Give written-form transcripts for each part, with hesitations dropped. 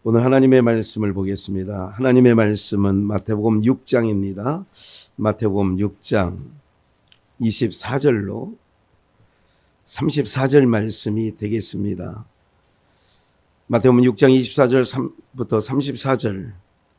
오늘 하나님의 말씀을 보겠습니다. 하나님의 말씀은 마태복음 6장입니다. 마태복음 6장 24절로 34절 말씀이 되겠습니다. 마태복음 6장 24절부터 34절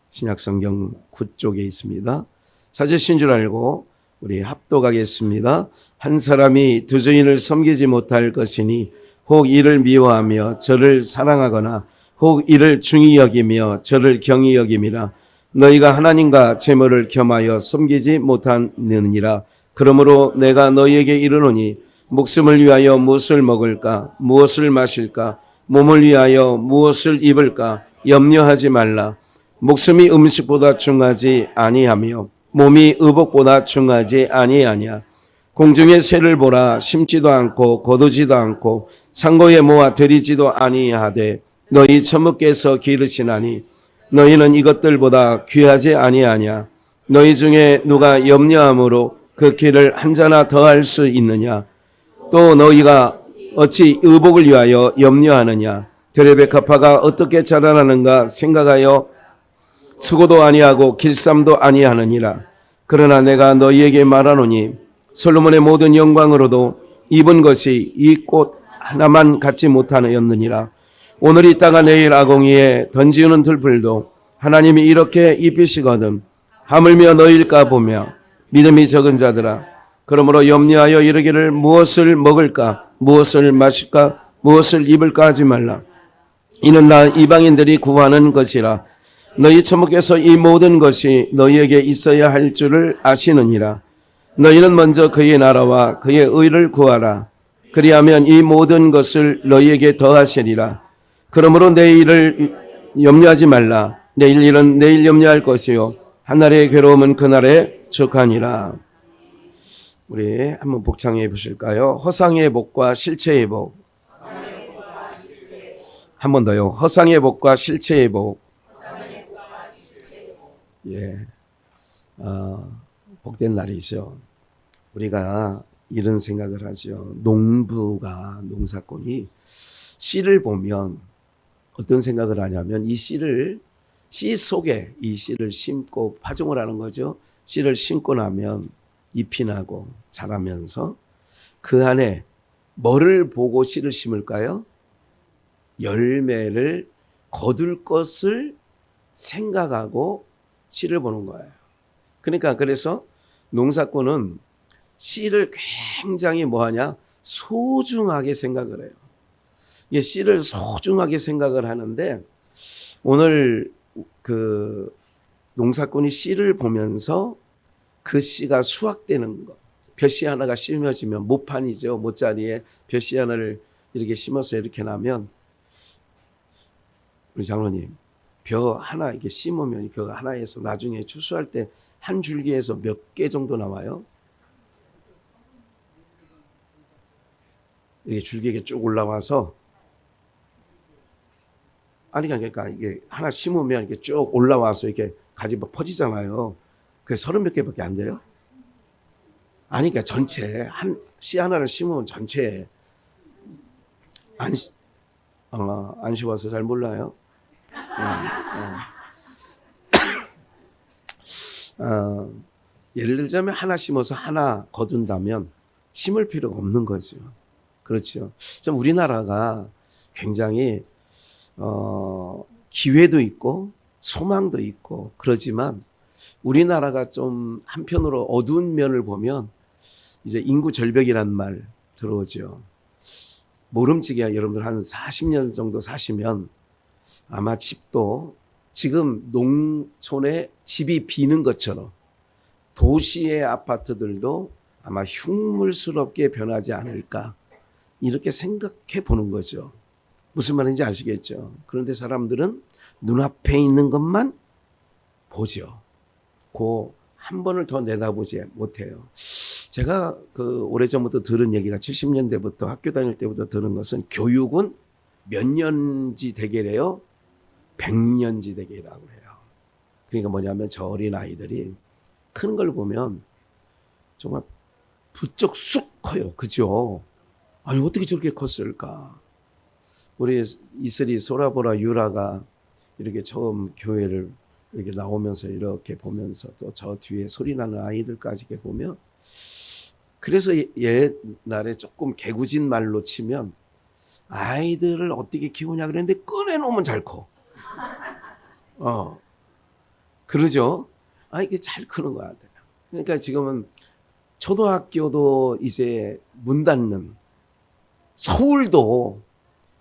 신약성경 9쪽에 있습니다. 찾으신 줄 알고 우리 합독하겠습니다. 한 사람이 두 주인을 섬기지 못할 것이니 혹 이를 미워하며 저를 사랑하거나 혹 이를 중히 여기며 저를 경히 여김이라. 너희가 하나님과 재물을 겸하여 섬기지 못하느니라. 그러므로 내가 너희에게 이르노니 목숨을 위하여 무엇을 먹을까 무엇을 마실까 몸을 위하여 무엇을 입을까 염려하지 말라. 목숨이 음식보다 중하지 아니하며 몸이 의복보다 중하지 아니하냐. 공중의 새를 보라. 심지도 않고 거두지도 않고 창고에 모아 들이지도 아니하되 너희 천부께서 기르시나니 너희는 이것들보다 귀하지 아니하냐. 너희 중에 누가 염려함으로 그 길을 한자나 더할 수 있느냐. 또 너희가 어찌 의복을 위하여 염려하느냐. 들의 백합화가 어떻게 자라나는가 생각하여 수고도 아니하고 길쌈도 아니하느니라. 그러나 내가 너희에게 말하노니 솔로몬의 모든 영광으로도 입은 것이 이 꽃 하나만 갖지 못하였느니라. 오늘 있다가 내일 아공이에 던지우는 들풀도 하나님이 이렇게 입히시거든 하물며 너희일까 보며 믿음이 적은 자들아. 그러므로 염려하여 이르기를 무엇을 먹을까 무엇을 마실까 무엇을 입을까 하지 말라. 이는 다 이방인들이 구하는 것이라. 너희 천부께서 이 모든 것이 너희에게 있어야 할 줄을 아시느니라. 너희는 먼저 그의 나라와 그의 의를 구하라. 그리하면 이 모든 것을 너희에게 더하시리라. 그러므로 내일을 염려하지 말라. 내일 일은 내일 염려할 것이요 한날의 괴로움은 그날에 족하니라. 우리 한번 복창해 보실까요? 허상의 복과 실체의 복. 한 번 더요. 허상의 복과 실체의 복. 예, 복된 날이죠. 우리가 이런 생각을 하죠. 농사꾼이 씨를 보면 어떤 생각을 하냐면 이 씨 속에 이 씨를 심고 파종을 하는 거죠. 씨를 심고 나면 잎이 나고 자라면서 그 안에 뭐를 보고 씨를 심을까요? 열매를 거둘 것을 생각하고 씨를 보는 거예요. 그러니까 그래서 농사꾼은 씨를 굉장히 뭐하냐? 소중하게 생각을 해요. 이게 씨를 소중하게 생각을 하는데 오늘 그 농사꾼이 씨를 보면서 그 씨가 수확되는 것. 벼씨 하나가 심어지면 모판이죠. 모짜리에 벼씨 하나를 이렇게 심어서 이렇게 나면 우리 장로님 벼 하나 이렇게 심으면 그 하나에서 나중에 추수할 때 한 줄기에서 몇 개 정도 나와요? 이게 줄기가 쭉 올라와서 아니 그러니까 이게 하나 심으면 이렇게 쭉 올라와서 이렇게 가지 막 퍼지잖아요. 그게 30몇 개밖에 안 돼요? 아니 그러니까 전체 한 씨 하나를 심으면 전체 안 심어서 잘 몰라요. 예를 들자면 하나 심어서 하나 거둔다면 심을 필요가 없는 거죠. 그렇죠. 좀 우리나라가 굉장히 기회도 있고 소망도 있고 그러지만 우리나라가 좀 한편으로 어두운 면을 보면 이제 인구 절벽이란 말 들어오죠. 모름지기야 여러분들 한 40년 정도 사시면 아마 집도 지금 농촌에 집이 비는 것처럼 도시의 아파트들도 아마 흉물스럽게 변하지 않을까 이렇게 생각해 보는 거죠. 무슨 말인지 아시겠죠? 그런데 사람들은 눈앞에 있는 것만 보죠. 그 한 번을 더 내다보지 못해요. 제가 그 오래전부터 들은 얘기가 70년대부터 학교 다닐 때부터 들은 것은 교육은 몇 년지 대계래요? 100년지 대계라고 해요. 그러니까 뭐냐면 저 어린 아이들이 크는 걸 보면 정말 부쩍 쑥 커요. 그죠? 아니 어떻게 저렇게 컸을까? 우리 이슬이 소라보라 유라가 이렇게 처음 교회를 이렇게 나오면서 이렇게 보면서 또 저 뒤에 소리 나는 아이들까지 이렇게 보면, 그래서 옛날에 조금 개구진 말로 치면 아이들을 어떻게 키우냐 그랬는데 꺼내놓으면 잘 커. 그러죠? 이게 잘 크는 것 같아요. 그러니까 지금은 초등학교도 이제 문 닫는, 서울도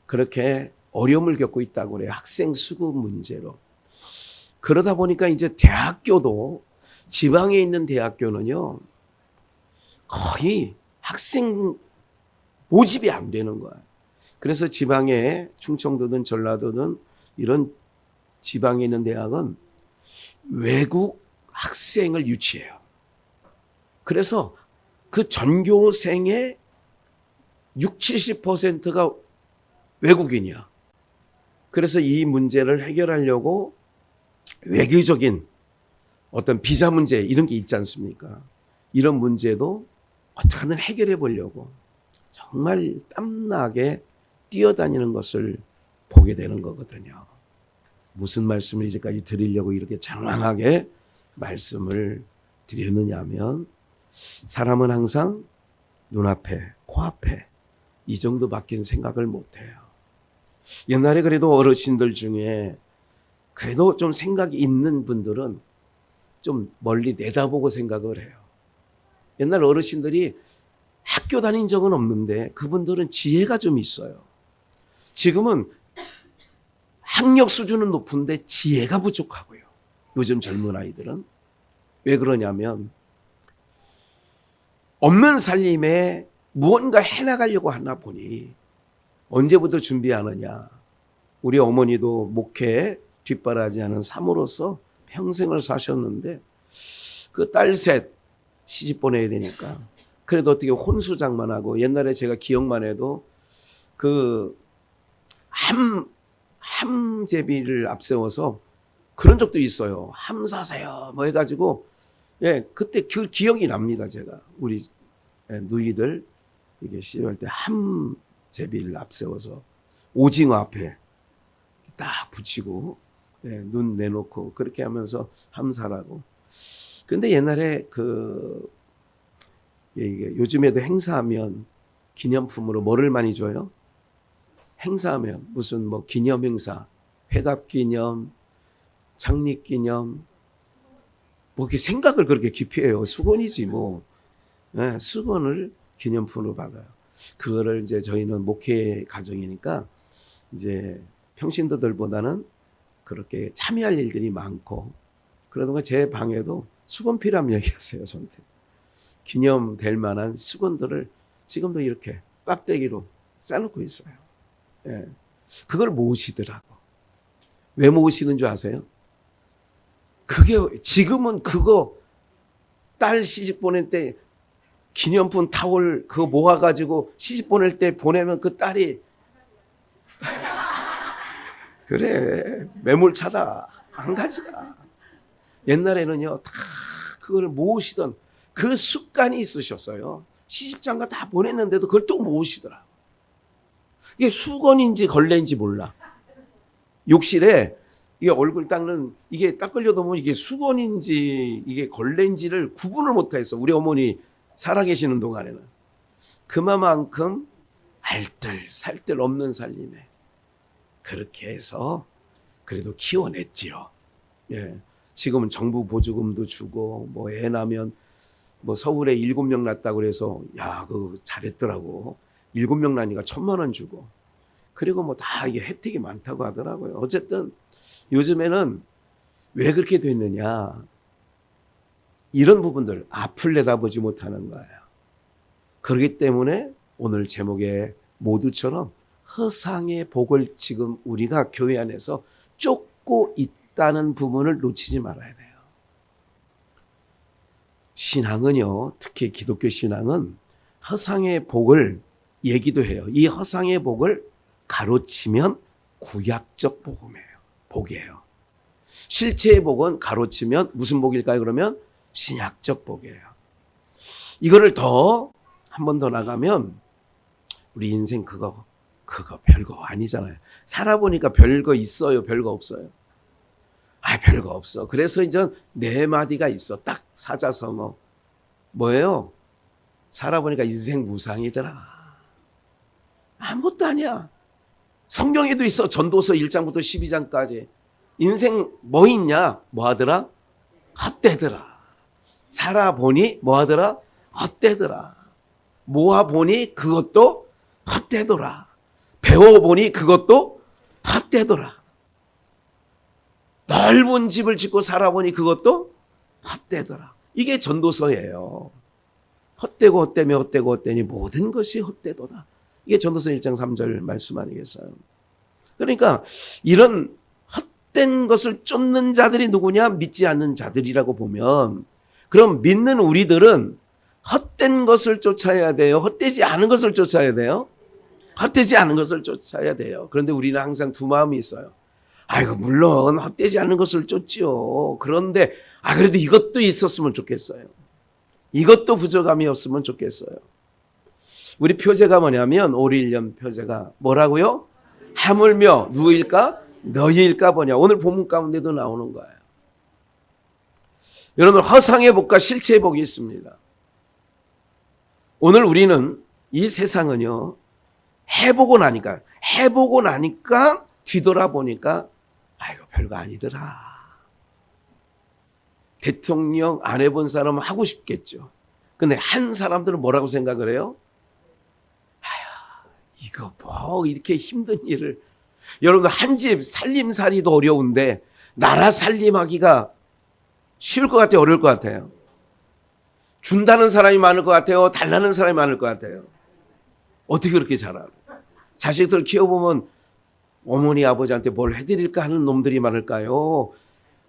그렇게 어려움을 겪고 있다고 그래요. 학생 수급 문제로. 그러다 보니까 이제 대학교도, 지방에 있는 대학교는요, 거의 학생 모집이 안 되는 거예요. 그래서 지방에, 충청도든 전라도든 이런 지방에 있는 대학은 외국 학생을 유치해요. 그래서 그 전교생의 60, 70%가 외국인이야. 그래서 이 문제를 해결하려고 외교적인 어떤 비자 문제 이런 게 있지 않습니까? 이런 문제도 어떻게든 해결해 보려고 정말 땀나게 뛰어다니는 것을 보게 되는 거거든요. 무슨 말씀을 이제까지 드리려고 이렇게 장황하게 말씀을 드렸느냐 하면, 사람은 항상 눈앞에, 코앞에 이 정도밖에 생각을 못해요. 옛날에 그래도 어르신들 중에 그래도 좀 생각이 있는 분들은 좀 멀리 내다보고 생각을 해요. 옛날 어르신들이 학교 다닌 적은 없는데 그분들은 지혜가 좀 있어요. 지금은 학력 수준은 높은데 지혜가 부족하고요. 요즘 젊은 아이들은. 왜 그러냐면 없는 살림에 무언가 해나가려고 하나 보니 언제부터 준비하느냐. 우리 어머니도 목회에 뒷바라지하는 사모로서 평생을 사셨는데 그 딸 셋 시집 보내야 되니까 그래도 어떻게 혼수장만 하고, 옛날에 제가 기억만 해도 그 함제비를 앞세워서 그런 적도 있어요. 함 사세요 뭐 해가지고, 예, 그때 그 기억이 납니다. 제가 우리 누이들 이게 시집할 때 함제비를 앞세워서 오징어 앞에 딱 붙이고, 예, 눈 내놓고 그렇게 하면서 함사라고. 근데 옛날에 이게 요즘에도 행사하면 기념품으로 뭐를 많이 줘요? 행사하면 무슨 뭐 기념 행사, 회갑 기념, 창립 기념, 뭐 이렇게 생각을 그렇게 깊이 해요. 수건이지 뭐. 네, 수건을 기념품으로 받아요. 그거를 이제 저희는 목회 가정이니까 이제 평신도들보다는 그렇게 참여할 일들이 많고, 그러다가 제 방에도 수건 필요하면 얘기하세요. 저한테. 기념될 만한 수건들을 지금도 이렇게 빡대기로 싸놓고 있어요. 예. 그걸 모으시더라고. 왜 모으시는 줄 아세요? 그게 지금은 그거 딸 시집 보낼 때 기념품 타월 그거 모아가지고 시집 보낼 때 보내면 그 딸이 그래 매몰차다 안 가져가. 옛날에는요 다 그걸 모으시던 그 습관이 있으셨어요. 시집장가 다 보냈는데도 그걸 또 모으시더라. 이게 수건인지 걸레인지 몰라. 욕실에 이게 얼굴 닦는 이게 닦으려다 보면 이게 수건인지 이게 걸레인지를 구분을 못해서 우리 어머니 살아계시는 동안에는 그만큼 알뜰 살뜰 없는 살림에 그렇게 해서 그래도 키워냈지요. 예. 지금은 정부 보조금도 주고 뭐 애 낳으면 뭐 서울에 7명 낳았다고 그래서 야 그거 잘했더라고. 7명 낳으니까 1,000만 원 주고. 그리고 뭐 다 이게 혜택이 많다고 하더라고요. 어쨌든 요즘에는 왜 그렇게 됐느냐. 이런 부분들 앞을 내다보지 못하는 거예요. 그렇기 때문에 오늘 제목에 모두처럼 허상의 복을 지금 우리가 교회 안에서 쫓고 있다는 부분을 놓치지 말아야 돼요. 신앙은요, 특히 기독교 신앙은 허상의 복을 얘기도 해요. 이 허상의 복을 가로치면 구약적 복이에요. 실체의 복은 가로치면 무슨 복일까요? 그러면 신약적 복이에요. 이거를 더 한 번 더 나가면 우리 인생 그거 별거 아니잖아요. 살아보니까 별거 있어요, 별거 없어요. 별거 없어. 그래서 이제 네 마디가 있어. 딱 사자성어. 뭐예요? 살아보니까 인생 무상이더라. 아무것도 아니야. 성경에도 있어. 전도서 1장부터 12장까지. 인생 뭐 있냐? 뭐 하더라? 헛되더라. 살아보니 뭐 하더라? 헛되더라. 모아보니 그것도 헛되더라. 배워보니 그것도 헛되더라. 넓은 집을 짓고 살아보니 그것도 헛되더라. 이게 전도서예요. 헛되고 헛되며 헛되고 헛되니 모든 것이 헛되도다. 이게 전도서 1장 3절 말씀 아니겠어요? 그러니까 이런 헛된 것을 쫓는 자들이 누구냐? 믿지 않는 자들이라고 보면, 그럼 믿는 우리들은 헛된 것을 쫓아야 돼요? 헛되지 않은 것을 쫓아야 돼요? 헛되지 않은 것을 쫓아야 돼요. 그런데 우리는 항상 두 마음이 있어요. 아이고, 물론 헛되지 않은 것을 쫓지요. 그런데 그래도 이것도 있었으면 좋겠어요. 이것도 부족함이 없으면 좋겠어요. 우리 표제가 뭐냐면 오릴년 표제가 뭐라고요? 하물며 누구일까? 너희일까 보냐. 오늘 본문 가운데도 나오는 거예요. 여러분, 허상의 복과 실체의 복이 있습니다. 오늘 우리는 이 세상은요, 해보고 나니까 뒤돌아보니까 별거 아니더라. 대통령 안 해본 사람은 하고 싶겠죠. 근데 한 사람들은 뭐라고 생각을 해요? 이거 뭐 이렇게 힘든 일을. 여러분들 한 집 살림살이도 어려운데 나라 살림하기가 쉬울 것 같아요? 어려울 것 같아요? 준다는 사람이 많을 것 같아요? 달라는 사람이 많을 것 같아요? 어떻게 그렇게 잘하나? 자식들 키워보면 어머니 아버지한테 뭘 해드릴까 하는 놈들이 많을까요?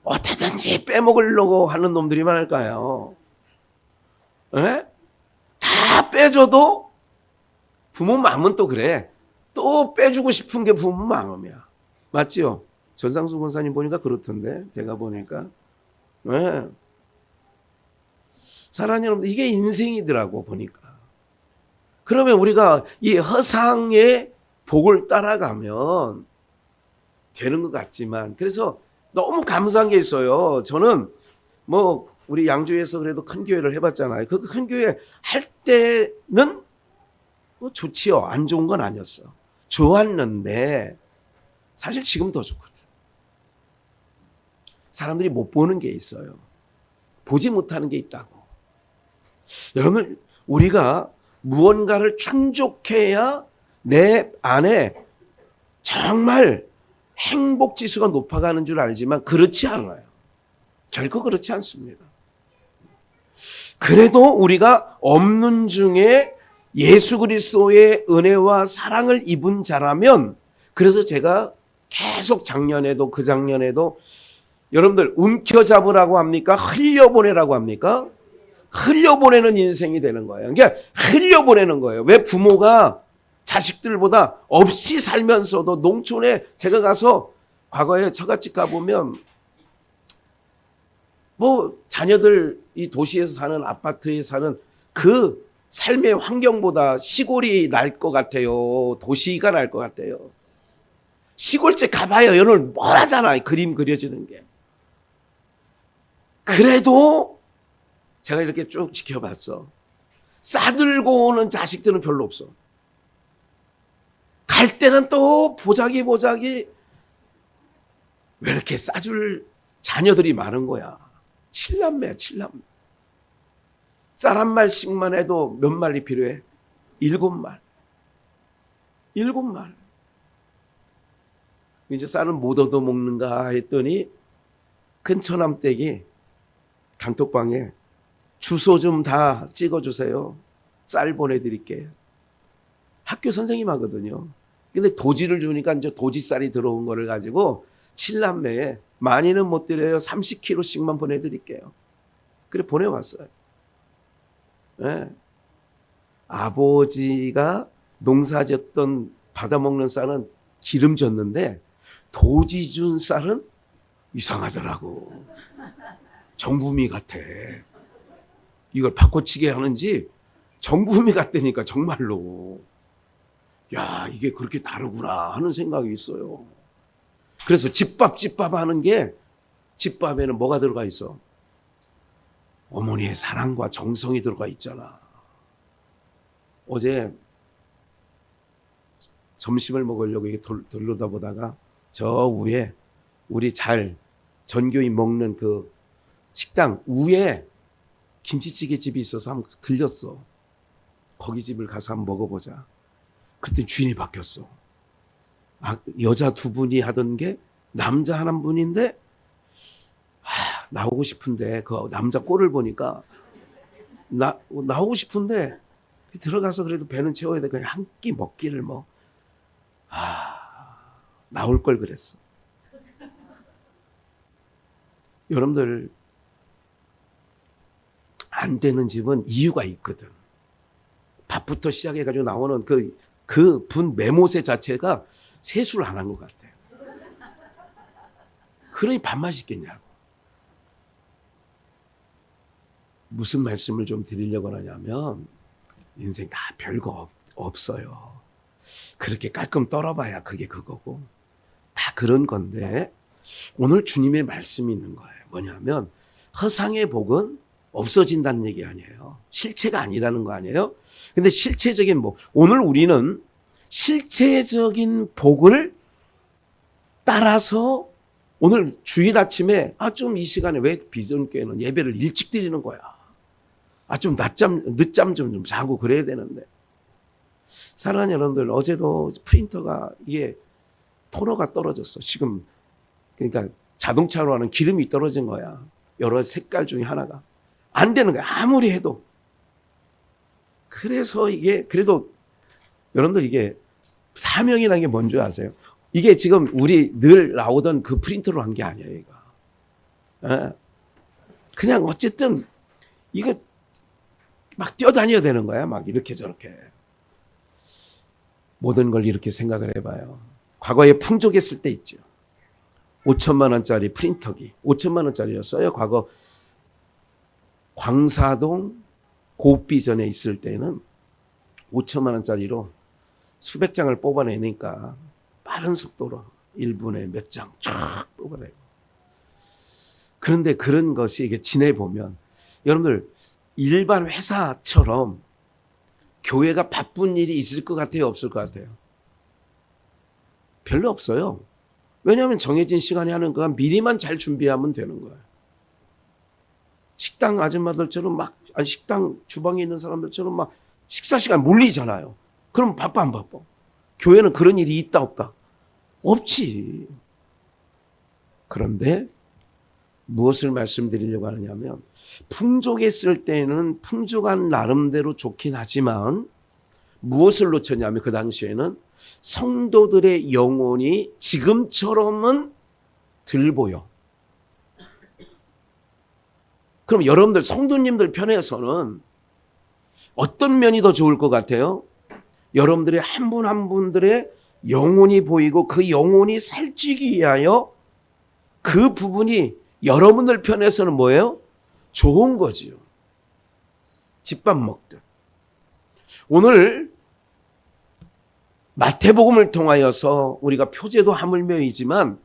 어떻게든지 빼먹으려고 하는 놈들이 많을까요? 에? 다 빼줘도 부모 마음은 또 그래. 또 빼주고 싶은 게 부모 마음이야. 맞지요? 전상수 권사님 보니까 그렇던데, 제가 보니까. 네. 사랑하는 여러분, 이게 인생이더라고 보니까. 그러면 우리가 이 허상의 복을 따라가면 되는 것 같지만, 그래서 너무 감사한 게 있어요. 저는 우리 양주에서 그래도 큰 교회를 해봤잖아요. 그 큰 교회 할 때는 좋지요. 안 좋은 건 아니었어. 좋았는데 사실 지금 더 좋거든. 사람들이 못 보는 게 있어요. 보지 못하는 게 있다고. 여러분, 우리가 무언가를 충족해야 내 안에 정말 행복 지수가 높아가는 줄 알지만 그렇지 않아요. 결코 그렇지 않습니다. 그래도 우리가 없는 중에 예수 그리스도의 은혜와 사랑을 입은 자라면, 그래서 제가 계속 작년에도 그작년에도 여러분들 움켜잡으라고 합니까? 흘려보내라고 합니까? 흘려보내는 인생이 되는 거예요. 그러니까 흘려보내는 거예요. 왜 부모가 자식들보다 없이 살면서도 농촌에 제가 가서 과거에 처갓집 가보면 자녀들 이 도시에서 사는 아파트에 사는 그 삶의 환경보다 시골이 날 것 같아요. 도시가 날 것 같아요. 시골집 가봐요. 여러분 멀하잖아요. 그림 그려지는 게. 그래도 제가 이렇게 쭉 지켜봤어. 싸들고 오는 자식들은 별로 없어. 갈 때는 또 보자기 왜 이렇게 싸줄 자녀들이 많은 거야. 7남매야 7남매. 쌀 한 말씩만 해도 몇 마리 필요해? 7말. 7말. 이제 쌀은 못 얻어 먹는가 했더니 큰 처남댁이 단톡방에 주소 좀 다 찍어주세요. 쌀 보내드릴게요. 학교 선생님 하거든요. 근데 도지를 주니까 이제 도지쌀이 들어온 거를 가지고 7남매에 많이는 못 드려요. 30kg씩만 보내드릴게요. 그래 보내왔어요. 네. 아버지가 농사졌던 받아먹는 쌀은 기름 졌는데 도지 준 쌀은 이상하더라고. 정부미 같아. 이걸 바꿔치게 하는지 정부미 같다니까 정말로. 야, 이게 그렇게 다르구나 하는 생각이 있어요. 그래서 집밥 하는 게 집밥에는 뭐가 들어가 있어? 어머니의 사랑과 정성이 들어가 있잖아. 어제 점심을 먹으려고 이렇게 돌려다 보다가 저 위에 우리 전교인 먹는 그 식당 위에 김치찌개 집이 있어서 한번 들렸어. 거기 집을 가서 한번 먹어보자. 그랬더니 주인이 바뀌었어. 여자 두 분이 하던 게 남자 한 분인데 나오고 싶은데 그 남자 꼴을 보니까 나오고 싶은데 들어가서 그래도 배는 채워야 돼. 그냥 한 끼 먹기를 나올 걸 그랬어. 여러분들 안 되는 집은 이유가 있거든. 밥부터 시작해가지고 나오는 그 분 매모새 자체가 세수를 안 한 것 같아. 그러니 밥맛이 있겠냐고. 무슨 말씀을 좀 드리려고 하냐면 인생 다 별거 없어요. 그렇게 깔끔 떨어봐야 그게 그거고 다 그런 건데 오늘 주님의 말씀이 있는 거예요. 뭐냐면 허상의 복은 없어진다는 얘기 아니에요. 실체가 아니라는 거 아니에요. 근데 실체적인 복, 오늘 우리는 실체적인 복을 따라서 오늘 주일 아침에 좀 이 시간에 왜 비전교회는 예배를 일찍 드리는 거야. 좀 늦잠 좀 자고 그래야 되는데. 사랑하는 여러분들, 어제도 프린터가 이게 토너가 떨어졌어. 지금 그러니까 자동차로 하는 기름이 떨어진 거야. 여러 색깔 중에 하나가 안 되는 거야. 아무리 해도. 그래서 이게 그래도 여러분들 이게 사명이라는 게 뭔지 아세요? 이게 지금 우리 늘 나오던 그 프린터로 한 게 아니에요, 이거. 그냥 어쨌든 이거 막 뛰어다녀야 되는 거야. 막 이렇게 저렇게. 모든 걸 이렇게 생각을 해봐요. 과거에 풍족했을 때 있죠. 5천만 원짜리 프린터기. 5천만 원짜리였어요. 과거 광사동 고비전에 있을 때는 5천만 원짜리로 수백 장을 뽑아내니까 빠른 속도로 1분에 몇 장 쫙 뽑아내고. 그런데 그런 것이 이게 지내보면 여러분들 일반 회사처럼 교회가 바쁜 일이 있을 것 같아요? 없을 것 같아요? 별로 없어요. 왜냐하면 정해진 시간에 하는 거야. 미리만 잘 준비하면 되는 거예요. 식당 아줌마들처럼 식당 주방에 있는 사람들처럼 막 식사 시간 몰리잖아요. 그럼 바빠 안 바빠? 교회는 그런 일이 있다 없다? 없지. 그런데 무엇을 말씀드리려고 하느냐면 풍족했을 때는 풍족한 나름대로 좋긴 하지만 무엇을 놓쳤냐면 그 당시에는 성도들의 영혼이 지금처럼은 덜 보여. 그럼 여러분들 성도님들 편에서는 어떤 면이 더 좋을 것 같아요? 여러분들의 한 분 한 분들의 영혼이 보이고 그 영혼이 살찌기 위하여 그 부분이 여러분들 편에서는 뭐예요? 좋은 거지요. 집밥 먹듯. 오늘 마태복음을 통하여서 우리가 표제도 하물며이지만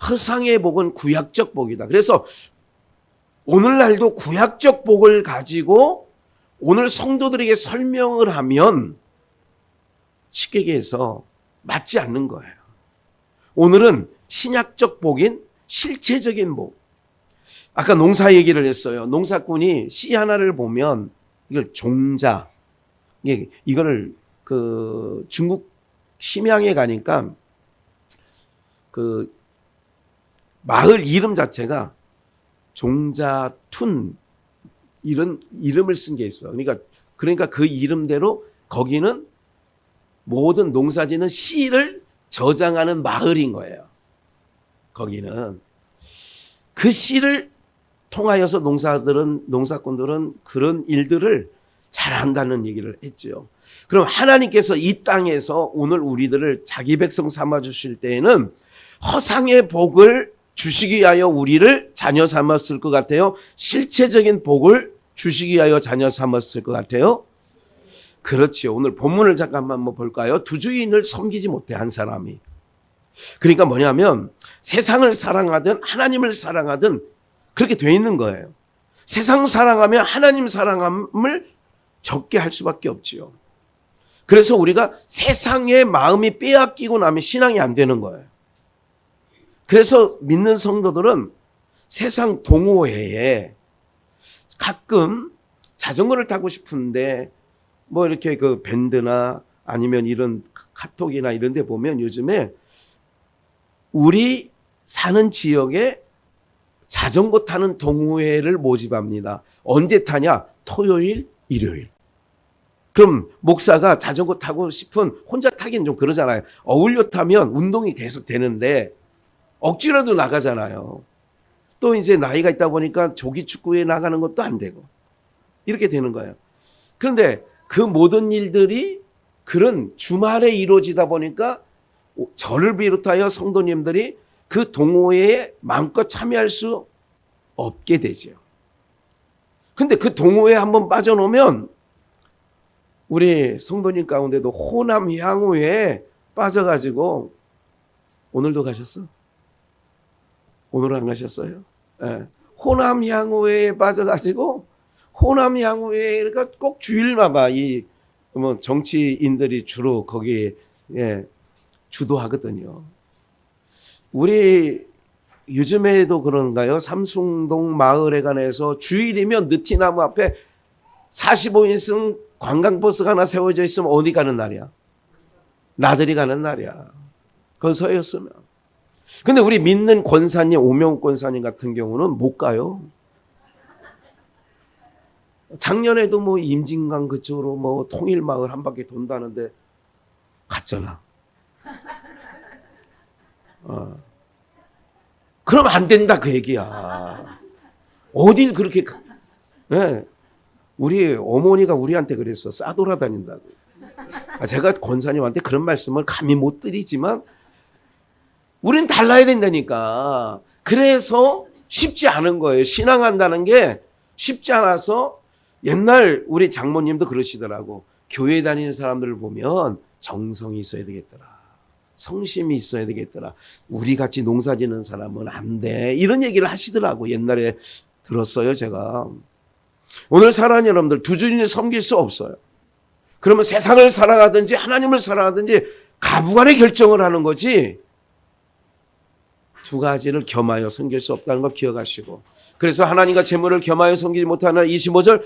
허상의 복은 구약적 복이다. 그래서 오늘날도 구약적 복을 가지고 오늘 성도들에게 설명을 하면 쉽게 얘기해서 맞지 않는 거예요. 오늘은 신약적 복인 실체적인 복. 아까 농사 얘기를 했어요. 농사꾼이 씨 하나를 보면 이걸 종자, 이거를 그 중국 심양에 가니까 그 마을 이름 자체가 종자툰 이런 이름을 쓴 게 있어. 그러니까 그 이름대로 거기는 모든 농사짓는 씨를 저장하는 마을인 거예요. 거기는 그 씨를 통하여서 농사꾼들은 그런 일들을 잘한다는 얘기를 했죠. 그럼 하나님께서 이 땅에서 오늘 우리들을 자기 백성 삼아 주실 때에는 허상의 복을 주시기 위하여 우리를 자녀 삼았을 것 같아요? 실체적인 복을 주시기 위하여 자녀 삼았을 것 같아요? 그렇지요. 오늘 본문을 잠깐만 볼까요? 두 주인을 섬기지 못해 한 사람이. 그러니까 뭐냐면 세상을 사랑하든 하나님을 사랑하든 그렇게 돼 있는 거예요. 세상 사랑하면 하나님 사랑함을 적게 할 수밖에 없지요. 그래서 우리가 세상의 마음이 빼앗기고 나면 신앙이 안 되는 거예요. 그래서 믿는 성도들은 세상 동호회에 가끔 자전거를 타고 싶은데 뭐 이렇게 그 밴드나 아니면 이런 카톡이나 이런 데 보면 요즘에 우리 사는 지역에 자전거 타는 동호회를 모집합니다. 언제 타냐? 토요일, 일요일. 그럼 목사가 자전거 타고 싶은 혼자 타기는 좀 그러잖아요. 어울려 타면 운동이 계속 되는데 억지로도 나가잖아요. 또 이제 나이가 있다 보니까 조기 축구에 나가는 것도 안 되고 이렇게 되는 거예요. 그런데 그 모든 일들이 그런 주말에 이루어지다 보니까 저를 비롯하여 성도님들이 그 동호회에 마음껏 참여할 수 없게 되죠. 근데 그 동호회에 한번 빠져놓으면 우리 성도님 가운데도 호남 향후에 빠져가지고 오늘도 가셨어? 오늘은 안 가셨어요? 네. 호남 향후에 빠져가지고 호남 향후회가 꼭 주일마다 이 뭐 정치인들이 주로 거기에 주도하거든요. 우리 요즘에도 그런가요? 삼숭동 마을회관에서 주일이면 느티나무 앞에 45인승 관광버스가 하나 세워져 있으면 어디 가는 날이야? 나들이 가는 날이야. 거기 서였으면. 근데 우리 믿는 권사님, 오명욱 권사님 같은 경우는 못 가요. 작년에도 뭐 임진강 그쪽으로 뭐 통일마을 한 바퀴 돈다는데 갔잖아. 그럼 안 된다 그 얘기야. 어딜 그렇게 네. 우리 어머니가 우리한테 그랬어. 싸돌아다닌다고. 제가 권사님한테 그런 말씀을 감히 못 드리지만 우린 달라야 된다니까. 그래서 쉽지 않은 거예요. 신앙한다는 게 쉽지 않아서 옛날 우리 장모님도 그러시더라고. 교회 다니는 사람들을 보면 정성이 있어야 되겠더라. 성심이 있어야 되겠더라. 우리 같이 농사 짓는 사람은 안 돼. 이런 얘기를 하시더라고. 옛날에 들었어요, 제가. 오늘 사랑하는 여러분들, 두 주인을 섬길 수 없어요. 그러면 세상을 사랑하든지 하나님을 사랑하든지 가부간의 결정을 하는 거지 두 가지를 겸하여 섬길 수 없다는 걸 기억하시고, 그래서 하나님과 재물을 겸하여 섬기지 못하는 25절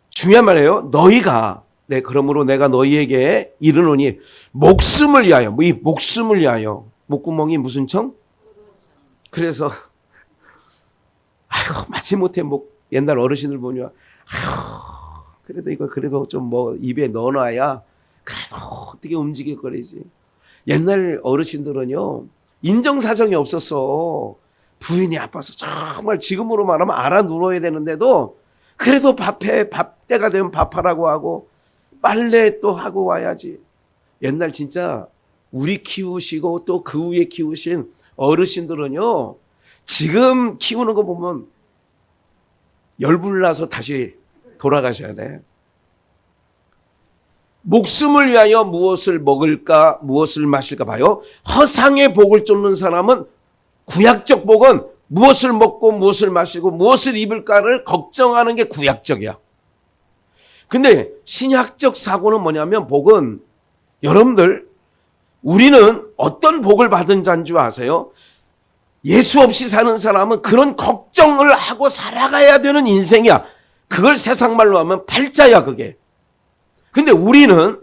중요한 말이에요. 너희가 그러므로 내가 너희에게 이르노니 목숨을 위하여, 이 목숨을 위하여, 목구멍이 무슨 청? 그래서 아이고 마지못해 옛날 어르신들 보면 그래도 이거 그래도 좀 뭐 입에 넣어놔야 그래도 어떻게 움직일거리지. 옛날 어르신들은요 인정사정이 없었어. 부인이 아파서 정말 지금으로 말하면 알아 누워야 되는데도 그래도 밥 때가 되면 밥하라고 하고 빨래 또 하고 와야지. 옛날 진짜 우리 키우시고 또 그 위에 키우신 어르신들은요 지금 키우는 거 보면 열불나서 다시 돌아가셔야 돼. 목숨을 위하여 무엇을 먹을까 무엇을 마실까 봐요. 허상의 복을 쫓는 사람은 구약적 복은 무엇을 먹고 무엇을 마시고 무엇을 입을까를 걱정하는 게 구약적이야. 근데 신약적 사고는 뭐냐면 복은 여러분들 우리는 어떤 복을 받은 자인 줄 아세요? 예수 없이 사는 사람은 그런 걱정을 하고 살아가야 되는 인생이야. 그걸 세상 말로 하면 팔자야 그게. 근데 우리는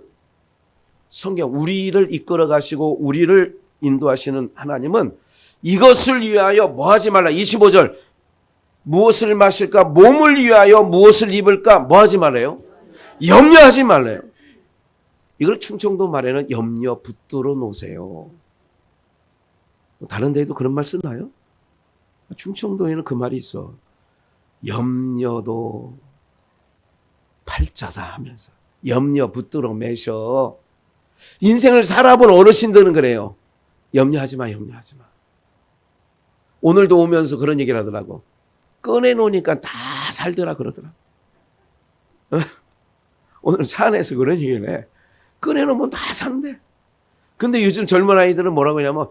성경 우리를 이끌어 가시고 우리를 인도하시는 하나님은 이것을 위하여 뭐 하지 말라. 25절 무엇을 마실까 몸을 위하여 무엇을 입을까 뭐 하지 말래요? 염려하지 말래요. 이걸 충청도 말에는 염려 붙들어 놓으세요. 다른 데에도 그런 말 쓰나요? 충청도에는 그 말이 있어. 염려도 팔자다 하면서 염려 붙들어 매셔. 인생을 살아본 어르신들은 그래요. 염려하지 마, 염려하지 마. 오늘도 오면서 그런 얘기를 하더라고. 꺼내놓으니까 다 살더라 그러더라. 오늘 차 안에서 그런 얘기를 해. 꺼내놓으면 다 산대. 근데 요즘 젊은 아이들은 뭐라고 하냐면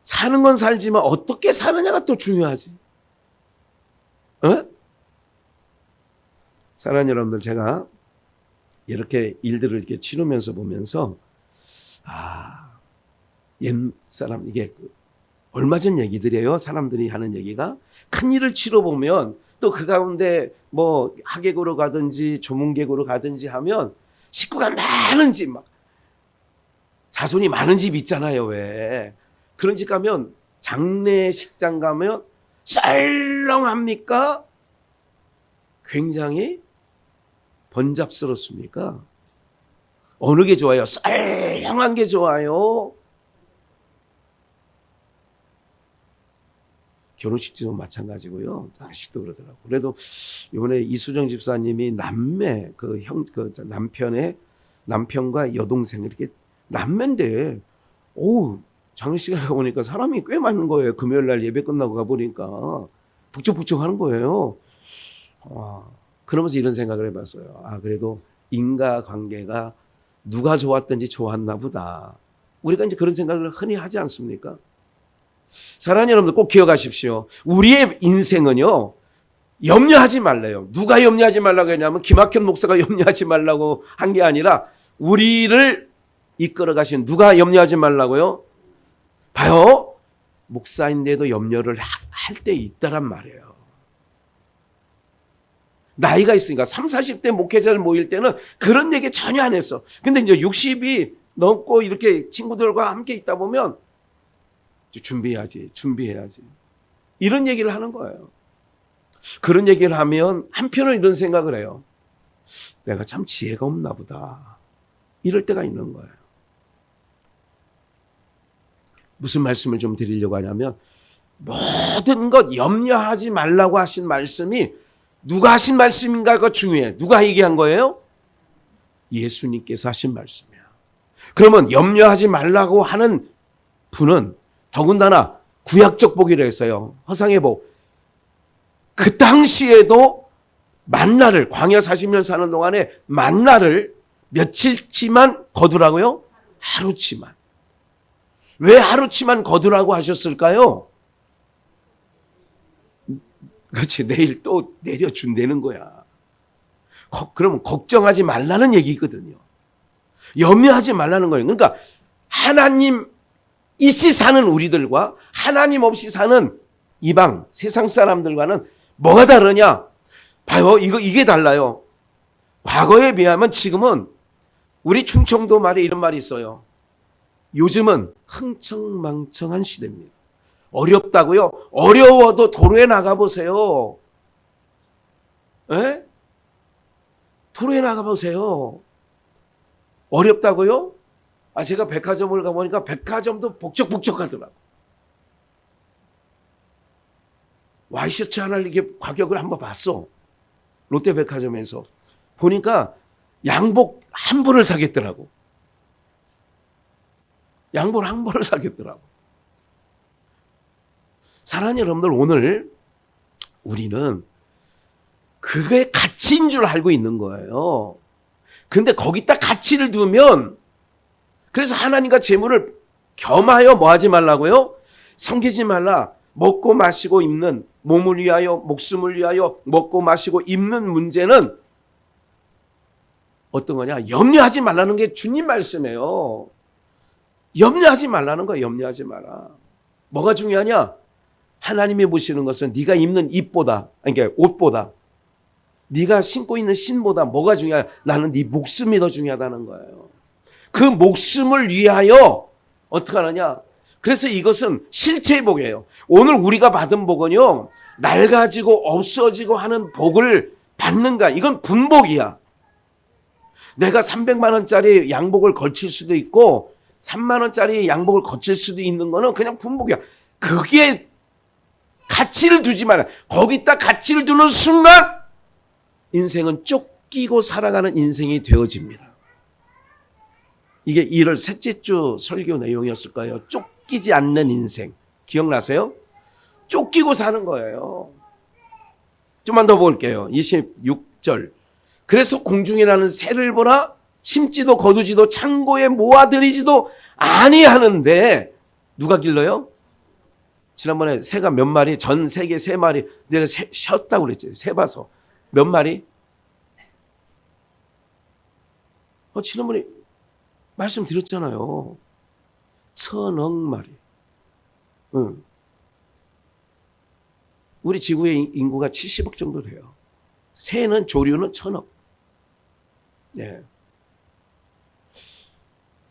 사는 건 살지만 어떻게 사느냐가 또 중요하지. 사랑하는 여러분들, 제가 이렇게 일들을 이렇게 치르면서 보면서 옛사람, 이게 얼마 전 얘기들이에요. 사람들이 하는 얘기가 큰 일을 치러 보면 또 그 가운데 뭐 하객으로 가든지 조문객으로 가든지 하면 식구가 많은 집, 막 자손이 많은 집 있잖아요. 왜 그런 집 가면, 장례식장 가면 썰렁합니까? 굉장히 번잡스럽습니까? 어느 게 좋아요? 썰렁한 게 좋아요? 결혼식도 마찬가지고요. 장례식도 그러더라고. 그래도 이번에 이수정 집사님이 남매, 남편과 여동생, 이렇게 남매인데, 장례식에 가보니까 사람이 꽤 많은 거예요. 금요일 날 예배 끝나고 가보니까 북적북적 하는 거예요. 그러면서 이런 생각을 해봤어요. 그래도 인과관계가 누가 좋았든지 좋았나 보다. 우리가 이제 그런 생각을 흔히 하지 않습니까? 사랑하는 여러분들, 꼭 기억하십시오. 우리의 인생은요, 염려하지 말래요. 누가 염려하지 말라고 했냐면 김학현 목사가 염려하지 말라고 한 게 아니라 우리를 이끌어 가신 누가 염려하지 말라고요? 봐요. 목사인데도 염려를 할 때 있다란 말이에요. 나이가 있으니까 30, 40대 목회자들 모일 때는 그런 얘기 전혀 안 했어. 근데 이제 60이 넘고 이렇게 친구들과 함께 있다 보면 준비해야지. 이런 얘기를 하는 거예요. 그런 얘기를 하면 한편으로 이런 생각을 해요. 내가 참 지혜가 없나 보다. 이럴 때가 있는 거예요. 무슨 말씀을 좀 드리려고 하냐면, 모든 것 염려하지 말라고 하신 말씀이 누가 하신 말씀인가가 중요해. 누가 얘기한 거예요? 예수님께서 하신 말씀이야. 그러면 염려하지 말라고 하는 분은 더군다나 구약적 복이라 했어요. 허상의 복. 그 당시에도 만나를, 광야 40년 사는 동안에 만나를 며칠치만 거두라고요? 하루치만. 왜 하루치만 거두라고 하셨을까요? 그렇지, 내일 또 내려준다는 거야. 그러면 걱정하지 말라는 얘기거든요. 염려하지 말라는 거예요. 그러니까 하나님 있이 사는 우리들과 하나님 없이 사는 이방 세상 사람들과는 뭐가 다르냐? 봐요. 이게 달라요. 과거에 비하면 지금은, 우리 충청도 말에 이런 말이 있어요. 요즘은 흥청망청한 시대입니다. 어렵다고요? 어려워도 도로에 나가보세요. 에? 도로에 나가보세요. 어렵다고요? 제가 백화점을 가보니까 백화점도 복적복적하더라고. 와이셔츠 하나를 이렇게 가격을 한번 봤어. 롯데백화점에서. 보니까 양복 한 벌을 사겠더라고. 양복 한 벌을 사겠더라고. 사랑하는 여러분들, 오늘 우리는 그게 가치인 줄 알고 있는 거예요. 근데 거기다 가치를 두면, 그래서 하나님과 재물을 겸하여 뭐 하지 말라고요? 섬기지 말라. 먹고 마시고 입는, 몸을 위하여 목숨을 위하여 먹고 마시고 입는 문제는 어떤 거냐? 염려하지 말라는 게 주님 말씀이에요. 염려하지 말라는 거예요. 염려하지 마라. 뭐가 중요하냐? 하나님이 보시는 것은 네가 입는 옷보다, 그러니까 옷보다, 네가 신고 있는 신보다 뭐가 중요하냐? 나는 네 목숨이 더 중요하다는 거예요. 그 목숨을 위하여 어떻게 하느냐? 그래서 이것은 실체의 복이에요. 오늘 우리가 받은 복은요, 낡아지고 없어지고 하는 복을 받는가? 이건 분복이야. 내가 300만 원짜리 양복을 걸칠 수도 있고 3만 원짜리 양복을 걸칠 수도 있는 거는 그냥 분복이야. 그게 가치를 두지 마라. 거기다 가치를 두는 순간 인생은 쫓기고 살아가는 인생이 되어집니다. 이게 1월 셋째 주 설교 내용이었을 거예요. 쫓기지 않는 인생. 기억나세요? 쫓기고 사는 거예요. 좀만 더 볼게요. 26절. 그래서 공중에 나는 새를 보라. 심지도 거두지도 창고에 모아들이지도 아니하는데 누가 길러요? 지난번에 새가 몇 마리, 전 세계 3마리, 내가 쉬었다고 그랬지. 세봐서. 몇 마리? 지난번에 말씀드렸잖아요. 1000억 마리. 응. 우리 지구의 인구가 70억 정도 돼요. 새는 조류는 1000억. 예.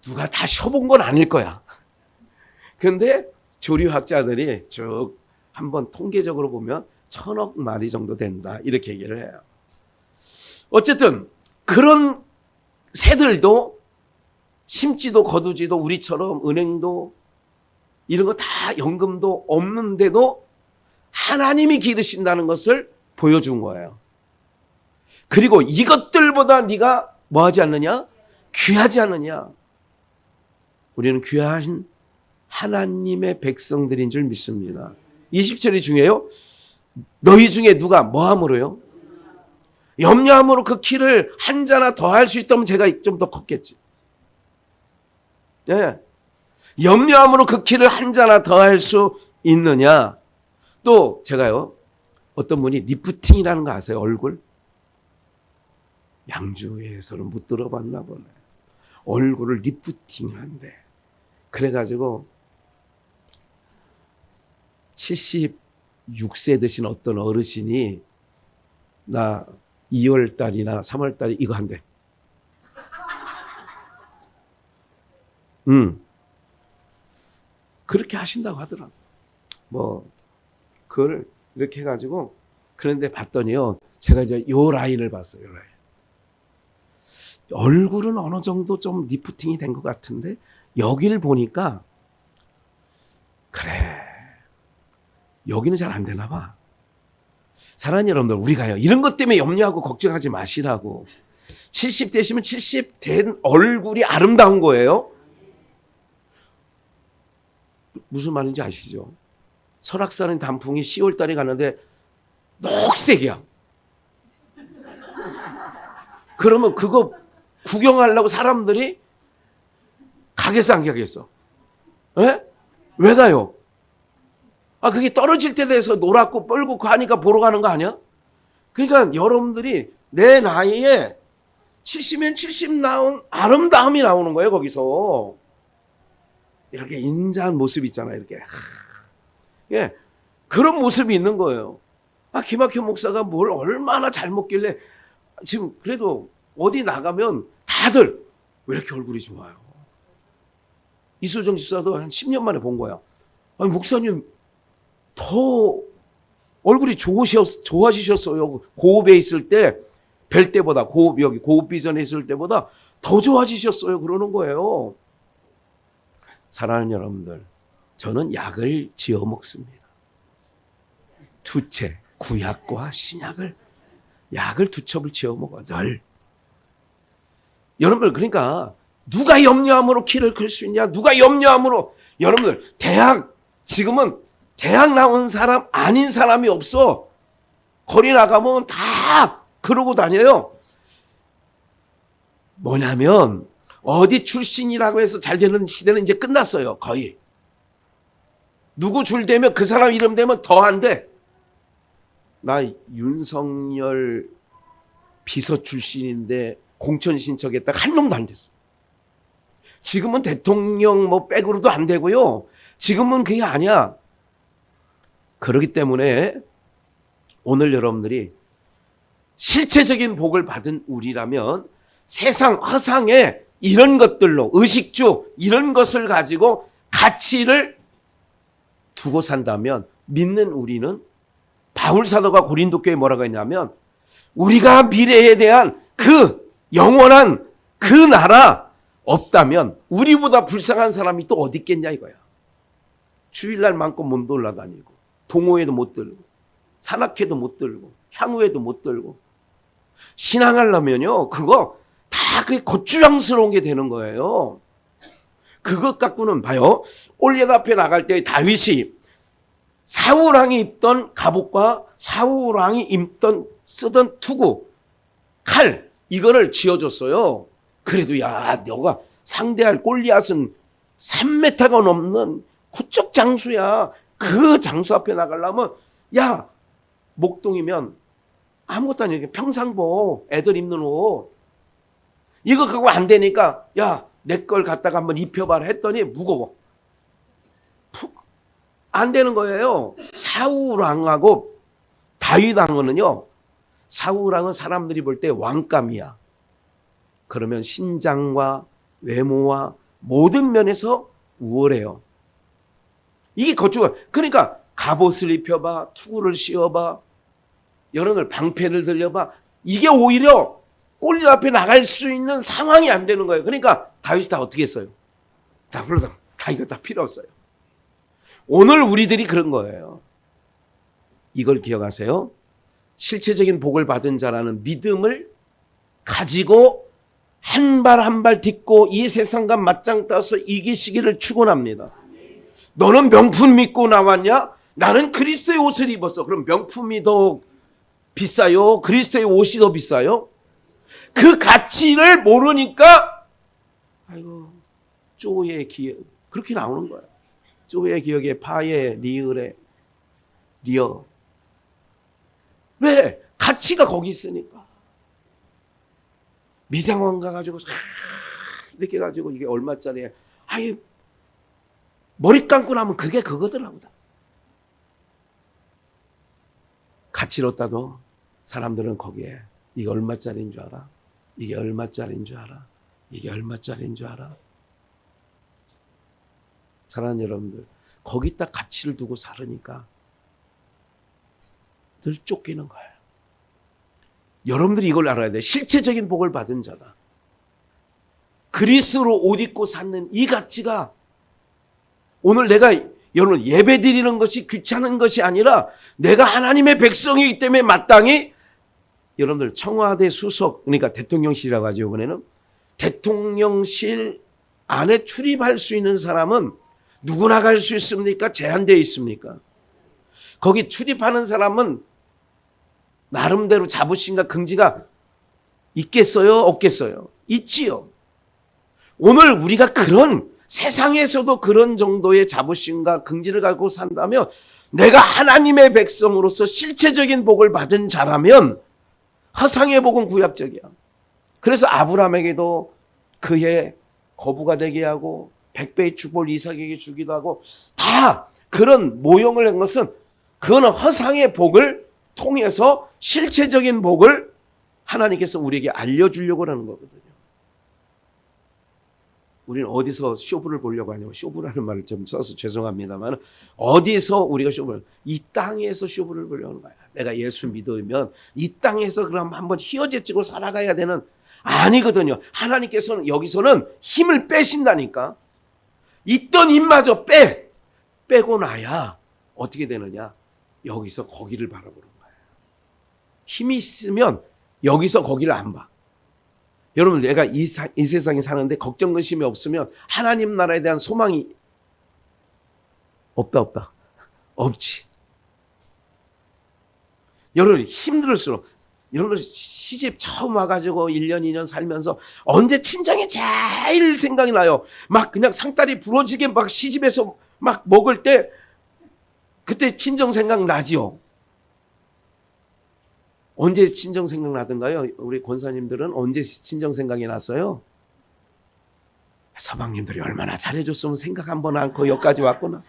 누가 다 쉬어본 건 아닐 거야. 근데 조류학자들이 쭉 한번 통계적으로 보면 1000억 마리 정도 된다. 이렇게 얘기를 해요. 어쨌든 그런 새들도 심지도 거두지도 우리처럼 은행도 이런 거 다 연금도 없는데도 하나님이 기르신다는 것을 보여준 거예요. 그리고 이것들보다 네가 뭐하지 않느냐? 귀하지 않느냐? 우리는 귀한 하나님의 백성들인 줄 믿습니다. 20절이 중요해요. 너희 중에 누가 뭐함으로요? 염려함으로 그 키를 한 자나 더 할 수 있다면 제가 좀 더 컸겠지. 예. 염려함으로 그 키를 한 자나 더 할 수 있느냐? 또 제가요, 어떤 분이 리프팅이라는 거 아세요? 얼굴? 양주에서는 못 들어봤나 보네. 얼굴을 리프팅 한대. 그래가지고 76세 되신 어떤 어르신이 나 2월 달이나 3월 달에 이거 한대. 그렇게 하신다고 하더라고. 그걸 이렇게 해가지고, 그런데 봤더니요, 제가 이제 요 라인을 봤어요, 요 라인. 얼굴은 어느 정도 좀 리프팅이 된 것 같은데, 여기를 보니까, 그래, 여기는 잘 안 되나 봐. 사랑하는 여러분들, 우리가요, 이런 것 때문에 염려하고 걱정하지 마시라고. 70 되시면 70 된 얼굴이 아름다운 거예요. 무슨 말인지 아시죠? 설악산인 단풍이 10월 달에 갔는데 녹색이야. 그러면 그거 구경하려고 사람들이 가겠어, 안 가겠어? 예? 왜 가요? 그게 떨어질 때 돼서 노랗고 뻘겋고 하니까 보러 가는 거 아니야? 그러니까 여러분들이 내 나이에 70면 70 나온 아름다움이 나오는 거예요, 거기서. 이렇게 인자한 모습 있잖아요, 이렇게. 예, 그런 모습이 있는 거예요. 김학현 목사가 뭘 얼마나 잘 먹길래, 지금 그래도 어디 나가면 다들 왜 이렇게 얼굴이 좋아요? 이수정 집사도 한 10년 만에 본 거야. 목사님 더 얼굴이 좋아지셨어요. 고읍에 있을 때, 뵐 때보다, 여기 고읍 비전에 있을 때보다 더 좋아지셨어요. 그러는 거예요. 사랑하는 여러분들, 저는 약을 지어 먹습니다. 두채, 구약과 신약을, 약을 두 첩을 지어 먹어, 늘. 여러분들, 그러니까 누가 염려함으로 키를 클 수 있냐? 누가 염려함으로, 여러분들, 지금은 대학 나온 사람 아닌 사람이 없어. 거리 나가면 다 그러고 다녀요. 뭐냐면 어디 출신이라고 해서 잘 되는 시대는 이제 끝났어요. 거의. 누구 줄 대면 그 사람 이름 대면 더 안 돼. 나 윤석열 비서 출신인데 공천 신청했다가 한 놈도 안 됐어. 지금은 대통령 백으로도 안 되고요. 지금은 그게 아니야. 그렇기 때문에 오늘 여러분들이 실체적인 복을 받은 우리라면 세상 허상에 이런 것들로 의식주 이런 것을 가지고 가치를 두고 산다면 믿는 우리는 바울 사도가 고린도 교회에 뭐라고 했냐면 우리가 미래에 대한 그 영원한 그 나라 없다면 우리보다 불쌍한 사람이 또 어디 있겠냐 이거야. 주일날만큼 못 올라다니고 동호회도 못 들고 산악회도 못 들고 향후회도 못 들고 신앙하려면요 그거 다 그게 겉주장스러운 게 되는 거예요. 그것 갖고는 봐요. 골리앗 앞에 나갈 때 다윗이 사울왕이 입던 갑옷과 사울왕이 쓰던 투구 칼 이거를 지어줬어요. 그래도 야 너가 상대할 골리앗은 3m가 넘는 구적 장수야. 그 장소 앞에 나가려면 야 목동이면 아무것도 아니에요. 평상복 애들 입는 옷 이거 그거 안 되니까 야 내 걸 갖다가 한번 입혀봐라 했더니 무거워. 푹 안 되는 거예요. 사우랑하고 다윗왕은요. 사우랑은 사람들이 볼 때 왕감이야. 그러면 신장과 외모와 모든 면에서 우월해요. 이게 거추가 그러니까 갑옷을 입혀봐, 투구를 씌워봐, 여러분들 방패를 들려봐. 이게 오히려 골리 앞에 나갈 수 있는 상황이 안 되는 거예요. 그러니까 다윗이 다 어떻게 했어요? 다 이거 다 필요 없어요. 오늘 우리들이 그런 거예요. 이걸 기억하세요. 실체적인 복을 받은 자라는 믿음을 가지고 한 발 한 발 딛고 이 세상과 맞짱 떠서 이기시기를 축원합니다. 너는 명품 믿고 나왔냐? 나는 그리스도의 옷을 입었어. 그럼 명품이 더 비싸요? 그리스도의 옷이 더 비싸요? 그 가치를 모르니까 아이고 쪼의 기억 그렇게 나오는 거예요. 쪼의 기억에 파에 리을에 리어 왜? 가치가 거기 있으니까. 미장원 가가지고 이렇게 가지고 이게 얼마짜리야? 아예 머리 감고 나면 그게 그거더라고. 가치로 따도 사람들은 거기에 이게 얼마짜리인 줄 알아? 이게 얼마짜리인 줄 알아? 이게 얼마짜리인 줄 알아? 사랑하는 여러분들, 거기다 가치를 두고 살으니까 늘 쫓기는 거예요. 여러분들이 이걸 알아야 돼. 실체적인 복을 받은 자다. 그리스도로 옷 입고 사는 이 가치가 오늘 내가 여러분 예배 드리는 것이 귀찮은 것이 아니라 내가 하나님의 백성이기 때문에 마땅히 여러분들 청와대 수석 그러니까 대통령실이라고 하죠. 이번에는 대통령실 안에 출입할 수 있는 사람은 누구나 갈 수 있습니까? 제한되어 있습니까? 거기 출입하는 사람은 나름대로 자부심과 긍지가 있겠어요? 없겠어요? 있지요. 오늘 우리가 그런 세상에서도 그런 정도의 자부심과 긍지를 갖고 산다면 내가 하나님의 백성으로서 실체적인 복을 받은 자라면 허상의 복은 구약적이야. 그래서 아브라함에게도 그의 거부가 되게 하고 100배의 축복을 이삭에게 주기도 하고 다 그런 모형을 한 것은 그거는 허상의 복을 통해서 실체적인 복을 하나님께서 우리에게 알려주려고 하는 거거든요. 우리는 어디서 쇼부를 보려고 하냐면 쇼부라는 말을 좀 써서 죄송합니다만 어디서 우리가 쇼부를 이 땅에서 쇼부를 보려고 하는 거야. 내가 예수 믿으면 이 땅에서 그럼 한번 휘어제치고 살아가야 되는 아니거든요. 하나님께서는 여기서는 힘을 빼신다니까. 있던 힘마저 빼고 나야 어떻게 되느냐. 여기서 거기를 바라보는 거예요. 힘이 있으면 여기서 거기를 안 봐. 여러분 내가 이 세상에 사는데 걱정 근심이 없으면 하나님 나라에 대한 소망이 없다. 없지. 여러분 힘들을수록 여러분 시집 처음 와가지고 1년 2년 살면서 언제 친정이 제일 생각이 나요. 막 그냥 상다리 부러지게 막 시집에서 막 먹을 때 그때 친정 생각 나지요. 언제 친정 생각 나던가요? 우리 권사님들은 언제 친정 생각이 났어요? 서방님들이 얼마나 잘해줬으면 생각 한번 않고 여기까지 왔구나.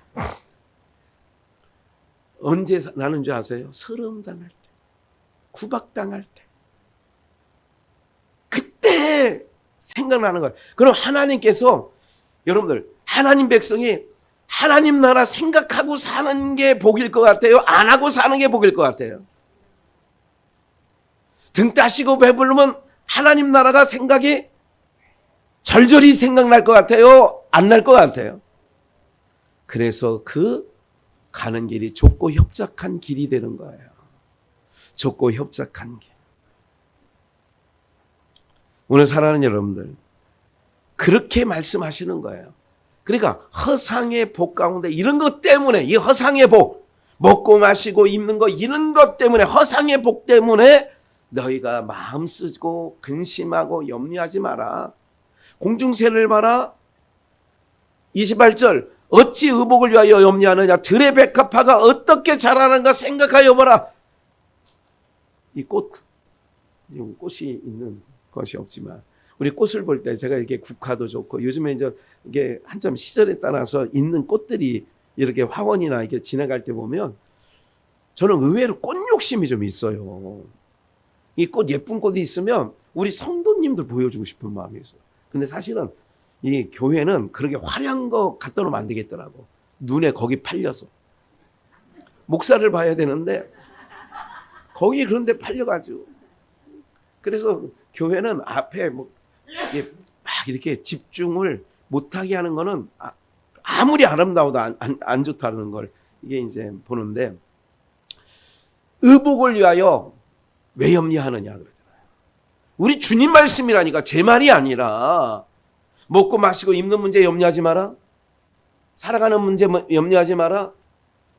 언제 나는 줄 아세요? 서름당할 때, 구박당할 때. 그때 생각나는 거예요. 그럼 하나님께서 여러분들 하나님 백성이 하나님 나라 생각하고 사는 게 복일 것 같아요? 안 하고 사는 게 복일 것 같아요? 등 따시고 배부르면 하나님 나라가 생각이 절절히 생각날 것 같아요? 안 날 것 같아요? 그래서 그 가는 길이 좁고 협착한 길이 되는 거예요. 좁고 협착한 길. 오늘 사랑하는 여러분들, 그렇게 말씀하시는 거예요. 그러니까 허상의 복 가운데 이런 것 때문에 이 허상의 복, 먹고 마시고 입는 거 이런 것 때문에 허상의 복 때문에 너희가 마음 쓰고 근심하고 염려하지 마라. 공중새를 봐라. 28절 어찌 의복을 위하여 염려하느냐. 들의 백합화가 어떻게 자라는가 생각하여 보라. 이 꽃이 있는 것이 없지만 우리 꽃을 볼 때 제가 이렇게 국화도 좋고 요즘에 이제 이게 한참 시절에 따라서 있는 꽃들이 이렇게 화원이나 이렇게 지나갈 때 보면 저는 의외로 꽃 욕심이 좀 있어요. 이 꽃 예쁜 꽃이 있으면 우리 성도님들 보여주고 싶은 마음이 있어요. 근데 사실은 이 교회는 그렇게 화려한 거 갖다 놓으면 안 되겠더라고. 눈에 거기 팔려서. 목사를 봐야 되는데 거기 그런데 팔려가지고. 그래서 교회는 앞에 뭐 이게 막 이렇게 집중을 못하게 하는 거는 아무리 아름다워도 안 좋다는 걸 이게 이제 보는데, 의복을 위하여 왜 염려하느냐 그러잖아요. 우리 주님 말씀이라니까, 제 말이 아니라. 먹고 마시고 입는 문제 염려하지 마라. 살아가는 문제 염려하지 마라.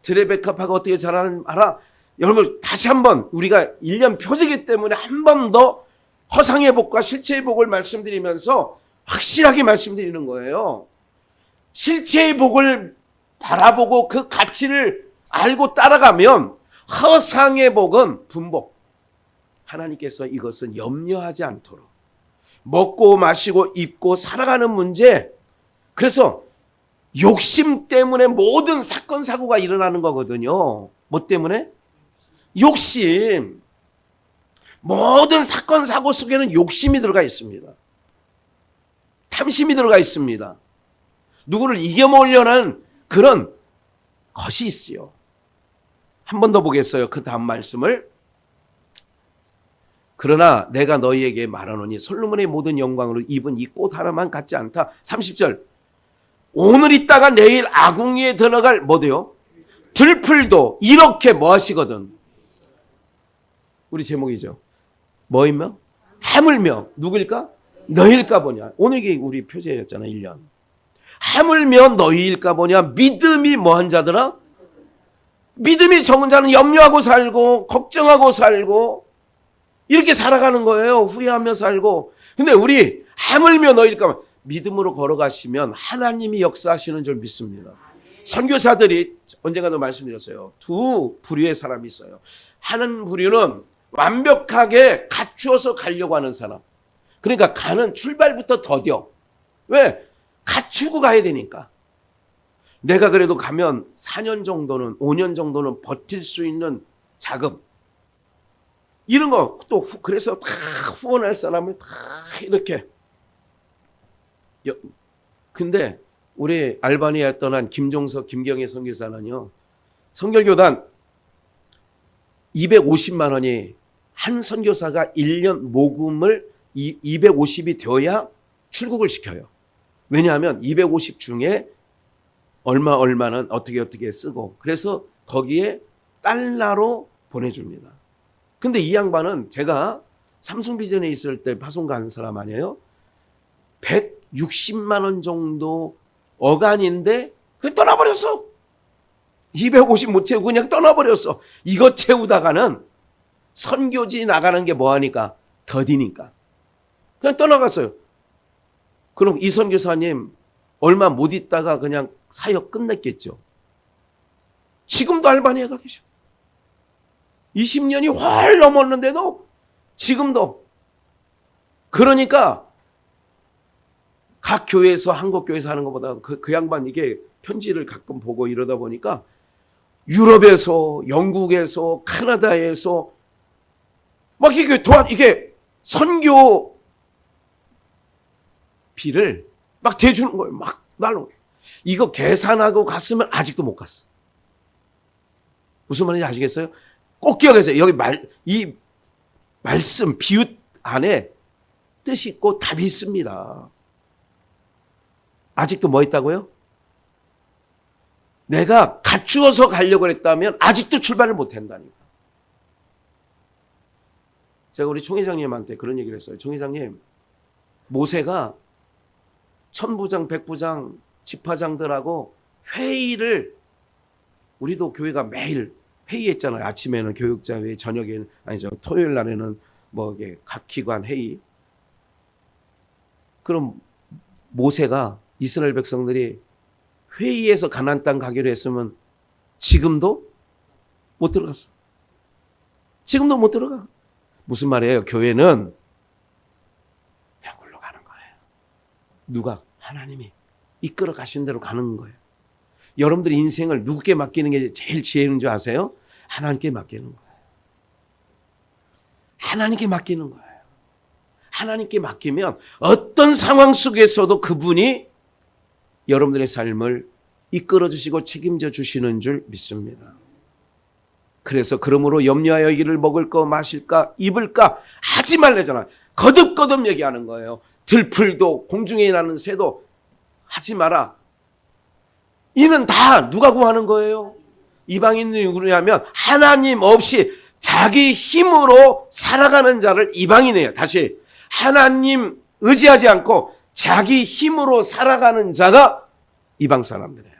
들의 백합화가 어떻게 자라는지 알아. 여러분 다시 한번 우리가 1년 표제이기 때문에 한 번 더 허상의 복과 실체의 복을 말씀드리면서 확실하게 말씀드리는 거예요. 실체의 복을 바라보고 그 가치를 알고 따라가면 허상의 복은 분복. 하나님께서 이것은 염려하지 않도록 먹고 마시고 입고 살아가는 문제, 그래서 욕심 때문에 모든 사건 사고가 일어나는 거거든요. 뭐 때문에? 욕심. 모든 사건 사고 속에는 욕심이 들어가 있습니다. 탐심이 들어가 있습니다. 누구를 이겨먹으려는 그런 것이 있어요. 한 번 더 보겠어요. 그 다음 말씀을. 그러나 내가 너희에게 말하노니 솔로몬의 모든 영광으로 입은 이 꽃 하나만 같지 않다. 30절. 오늘 있다가 내일 아궁이에 들어갈 뭐돼요? 들풀도 이렇게 뭐 하시거든. 우리 제목이죠. 뭐이며? 하물며. 누구일까? 너희일까 보냐. 오늘 이게 우리 표제였잖아. 1년. 하물며 너희일까 보냐. 믿음이 뭐한 자들아? 믿음이 적은 자는 염려하고 살고 걱정하고 살고 이렇게 살아가는 거예요. 후회하며 살고. 근데 우리 하물며 너희일까, 믿음으로 걸어가시면 하나님이 역사하시는 줄 믿습니다. 선교사들이 언젠가도 말씀드렸어요. 두 부류의 사람이 있어요. 한 부류는 완벽하게 갖추어서 가려고 하는 사람. 그러니까 가는 출발부터 더뎌. 왜? 갖추고 가야 되니까. 내가 그래도 가면 4년 정도는, 5년 정도는 버틸 수 있는 자금, 이런 거 또 그래서 다 후원할 사람을 다 이렇게. 근데 우리 알바니아에 떠난 김종석, 김경애 선교사는요, 선결교단 250만 원이 한 선교사가 1년 모금을 250이 되어야 출국을 시켜요. 왜냐하면 250 중에 얼마는 어떻게 쓰고, 그래서 거기에 달러로 보내줍니다. 근데 이 양반은 제가 삼성비전에 있을 때 파송 간 사람 아니에요? 160만 원 정도 어간인데 그냥 떠나버렸어. 250 못 채우고 그냥 떠나버렸어. 이거 채우다가는 선교지 나가는 게 뭐하니까? 더디니까. 그냥 떠나갔어요. 그럼 이 선교사님 얼마 못 있다가 그냥 사역 끝냈겠죠. 지금도 알바니아가 계셔. 20년이 훨 넘었는데도 지금도. 그러니까 각 교회에서, 한국 교회에서 하는 것보다 그 양반 이게 편지를 가끔 보고 이러다 보니까 유럽에서, 영국에서, 캐나다에서 막 이게 선교비를 막 대주는 거예요. 막 날로. 이거 계산하고 갔으면 아직도 못 갔어. 무슨 말인지 아시겠어요? 꼭 기억하세요. 여기 이 말씀, 비유 안에 뜻이 있고 답이 있습니다. 아직도 뭐 있다고요? 내가 갖추어서 가려고 했다면 아직도 출발을 못 한다니까. 제가 우리 총회장님한테 그런 얘기를 했어요. 총회장님, 모세가 천부장, 백부장, 지파장들하고 회의를, 우리도 교회가 매일 회의했잖아요. 아침에는 교육자 회의, 저녁에는, 아니죠, 토요일 날에는 뭐 각 기관 회의. 그럼 모세가 이스라엘 백성들이 회의에서 가나안 땅 가기로 했으면 지금도 못 들어갔어. 지금도 못 들어가. 무슨 말이에요? 교회는 그냥 굴러가는 거예요. 누가? 하나님이 이끌어 가신 대로 가는 거예요. 여러분들이 인생을 누구께 맡기는 게 제일 지혜 있는 줄 아세요? 하나님께 맡기는 거예요. 하나님께 맡기는 거예요. 하나님께 맡기면 어떤 상황 속에서도 그분이 여러분들의 삶을 이끌어 주시고 책임져 주시는 줄 믿습니다. 그래서 그러므로 염려하여 이를 먹을까 마실까 입을까 하지 말래잖아. 거듭거듭 얘기하는 거예요. 들풀도 공중에 나는 새도 하지 마라. 이는 다 누가 구하는 거예요? 이방인이 누구냐면 하나님 없이 자기 힘으로 살아가는 자를 이방인이에요. 다시 하나님 의지하지 않고 자기 힘으로 살아가는 자가 이방 사람들이에요.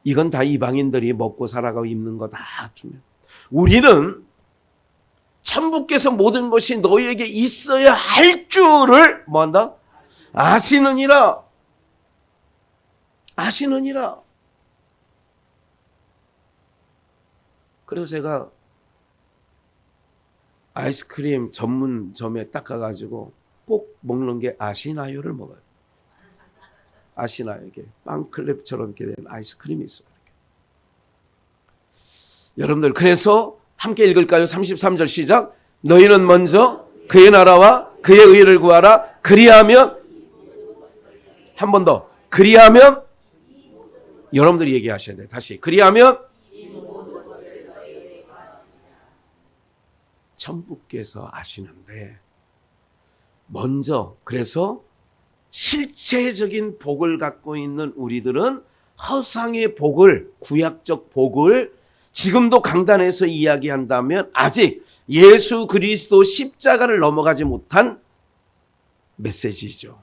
이건 다 이방인들이 먹고 살아가고 입는 거 다 주면. 우리는 천부께서 모든 것이 너희에게 있어야 할 줄을 뭐한다? 아시느니라. 아시느니라. 그래서 제가 아이스크림 전문점에 딱 가가지고 꼭 먹는 게 아시나요를 먹어요. 아시나요? 이게 빵클랩처럼 이렇게 된 아이스크림이 있어요. 여러분들 그래서 함께 읽을까요? 33절 시작. 너희는 먼저 그의 나라와 그의 의를 구하라. 그리하면 한 번 더. 그리하면 여러분들이 얘기하셔야 돼요. 다시. 그리하면 천부께서 아시는데 먼저 그래서 실체적인 복을 갖고 있는 우리들은 허상의 복을 구약적 복을 지금도 강단에서 이야기한다면 아직 예수 그리스도 십자가를 넘어가지 못한 메시지죠.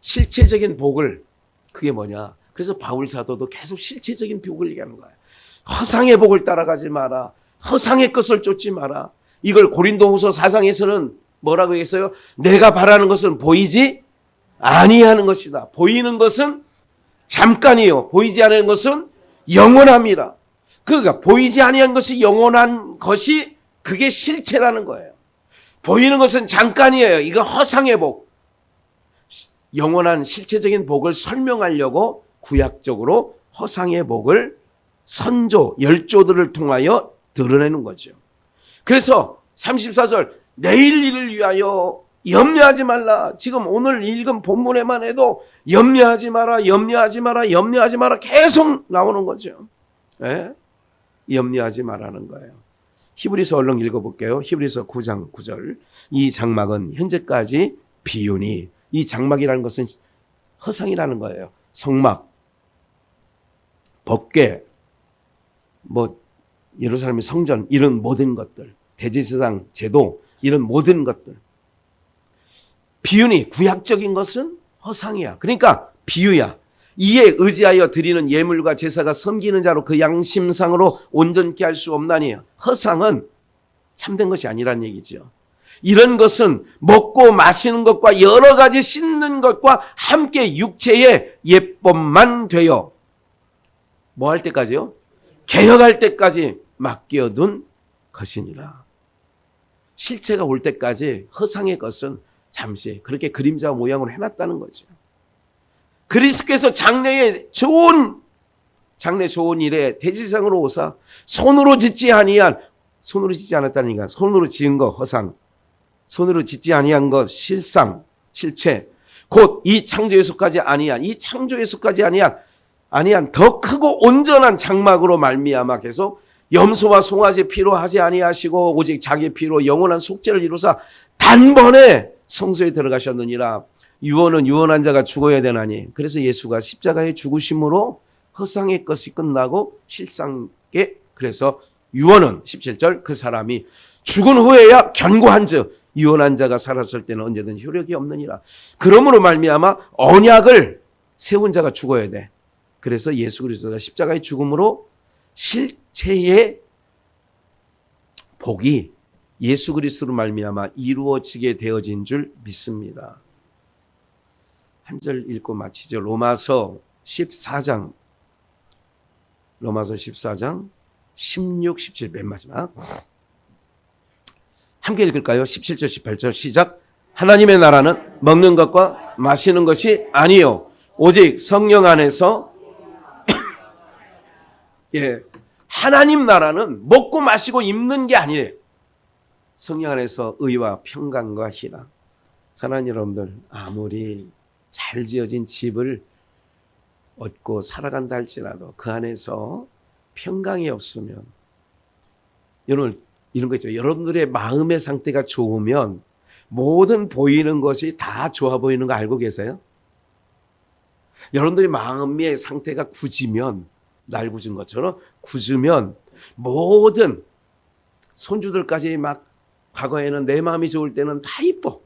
실체적인 복을 그게 뭐냐. 그래서 바울 사도도 계속 실체적인 복을 얘기하는 거예요. 허상의 복을 따라가지 마라. 허상의 것을 쫓지 마라. 이걸 고린도후서 4장에서는 뭐라고 했어요? 내가 바라는 것은 보이지 아니하는 것이다. 보이는 것은 잠깐이요. 보이지 않는 것은 영원함이라. 그러니까 보이지 아니한 것이 영원한 것이 그게 실체라는 거예요. 보이는 것은 잠깐이에요. 이건 허상의 복. 영원한 실체적인 복을 설명하려고 구약적으로 허상의 복을 선조, 열조들을 통하여 드러내는 거죠. 그래서 34절 내일 일을 위하여 염려하지 말라. 지금 오늘 읽은 본문에만 해도 염려하지 마라, 염려하지 마라, 염려하지 마라 계속 나오는 거죠. 예? 염려하지 말라는 거예요. 히브리서 얼른 읽어볼게요. 히브리서 9장 9절. 이 장막은 현재까지 비유니 이 장막이라는 것은 허상이라는 거예요. 성막, 법궤, 예루살렘의 성전 이런 모든 것들, 대제사장 제도 이런 모든 것들. 비유니 구약적인 것은 허상이야. 그러니까 비유야. 이에 의지하여 드리는 예물과 제사가 섬기는 자로 그 양심상으로 온전케 할 수 없나니 허상은 참된 것이 아니라는 얘기죠. 이런 것은 먹고 마시는 것과 여러 가지 씻는 것과 함께 육체의 예법만 되어 뭐 할 때까지요? 개혁할 때까지 맡겨둔 것이니라. 실체가 올 때까지 허상의 것은 잠시 그렇게 그림자 모양으로 해놨다는 거죠. 그리스도께서 장래 좋은 일에 대지상으로 오사 손으로 짓지 않았다니까. 손으로 지은 것 허상, 손으로 짓지 아니한 것 실상, 실체, 곧 이 창조에 속하지 아니한 더 크고 온전한 장막으로 말미암아 계속 염소와 송아지 피로 하지 아니하시고 오직 자기 피로 영원한 속죄를 이루사 단번에 성소에 들어가셨느니라. 유언은 유언한 자가 죽어야 되나니. 그래서 예수가 십자가의 죽으심으로 허상의 것이 끝나고 실상의 그래서 유언은 17절 그 사람이 죽은 후에야 견고한즉 유언한 자가 살았을 때는 언제든 효력이 없느니라. 그러므로 말미암아 언약을 세운 자가 죽어야 돼. 그래서 예수 그리스도가 십자가의 죽음으로 실체의 복이 예수 그리스도로 말미암아 이루어지게 되어진 줄 믿습니다. 한 절 읽고 마치죠. 로마서 14장 16, 17 맨 마지막 함께 읽을까요? 17절 18절 시작. 하나님의 나라는 먹는 것과 마시는 것이 아니요 오직 성령 안에서 예, 하나님 나라는 먹고 마시고 입는 게 아니에요. 성령 안에서 의와 평강과 희락. 사랑하는 여러분들, 아무리 잘 지어진 집을 얻고 살아간다 할지라도 그 안에서 평강이 없으면, 여러분 이런 거 있죠. 여러분들의 마음의 상태가 좋으면 모든 보이는 것이 다 좋아 보이는 거 알고 계세요? 여러분들의 마음의 상태가 굳으면, 날 굳은 것처럼 굳으면 모든 손주들까지 막 과거에는 내 마음이 좋을 때는 다 이뻐.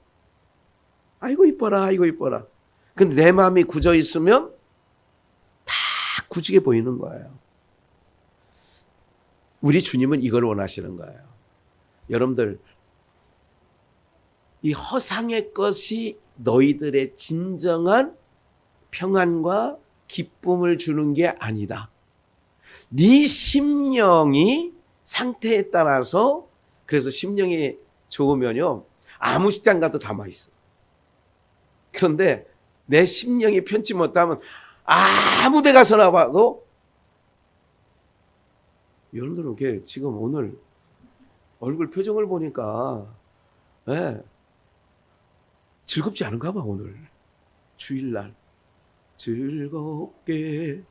아이고 이뻐라, 아이고 이뻐라. 근데 내 마음이 굳어 있으면 다 굳게 보이는 거예요. 우리 주님은 이걸 원하시는 거예요. 여러분들, 이 허상의 것이 너희들의 진정한 평안과 기쁨을 주는 게 아니다. 네 심령이 상태에 따라서, 그래서 심령이 좋으면요 아무 식당 가도 다 맛있어. 그런데 내 심령이 편치 못하면 아무 데 가서나 봐도, 여러분들은 이렇게 지금 오늘 얼굴 표정을 보니까 즐겁지 않은가 봐. 오늘 주일날 즐겁게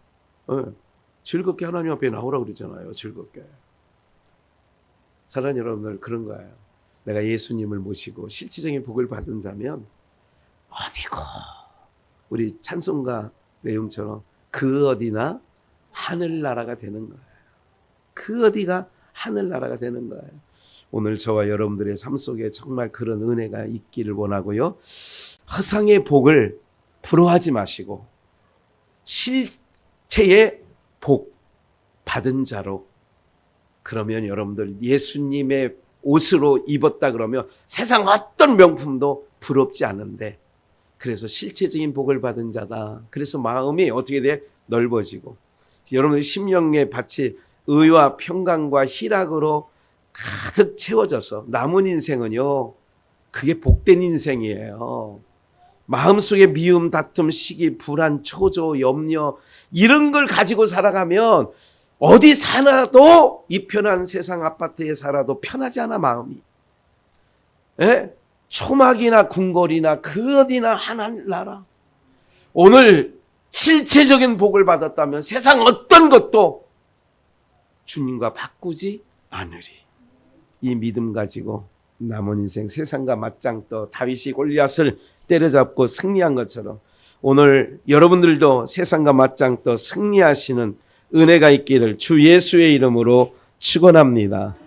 즐겁게 하나님 앞에 나오라고 그러잖아요. 즐겁게. 사랑하는 여러분들, 그런 거예요. 내가 예수님을 모시고 실질적인 복을 받은 자면 어디고, 우리 찬송가 내용처럼 그 어디나 하늘나라가 되는 거예요. 그 어디가 하늘나라가 되는 거예요. 오늘 저와 여러분들의 삶 속에 정말 그런 은혜가 있기를 원하고요. 허상의 복을 부러워하지 마시고 실체의 복 받은 자로, 그러면 여러분들 예수님의 옷으로 입었다 그러면 세상 어떤 명품도 부럽지 않은데, 그래서 실체적인 복을 받은 자다. 그래서 마음이 어떻게 돼? 넓어지고, 여러분의 심령의 밭이 의와 평강과 희락으로 가득 채워져서 남은 인생은요, 그게 복된 인생이에요. 마음속에 미움, 다툼, 시기, 불안, 초조, 염려, 이런 걸 가지고 살아가면 어디 살아도, 이 편한 세상 아파트에 살아도 편하지 않아, 마음이. 예? 초막이나 궁궐이나 그 어디나 하늘나라. 오늘 실체적인 복을 받았다면 세상 어떤 것도 주님과 바꾸지 않으리. 이 믿음 가지고 남은 인생 세상과 맞짱 떠 다윗이 골리앗을 때려잡고 승리한 것처럼 오늘 여러분들도 세상과 맞짱 떠 승리하시는 은혜가 있기를 주 예수의 이름으로 축원합니다.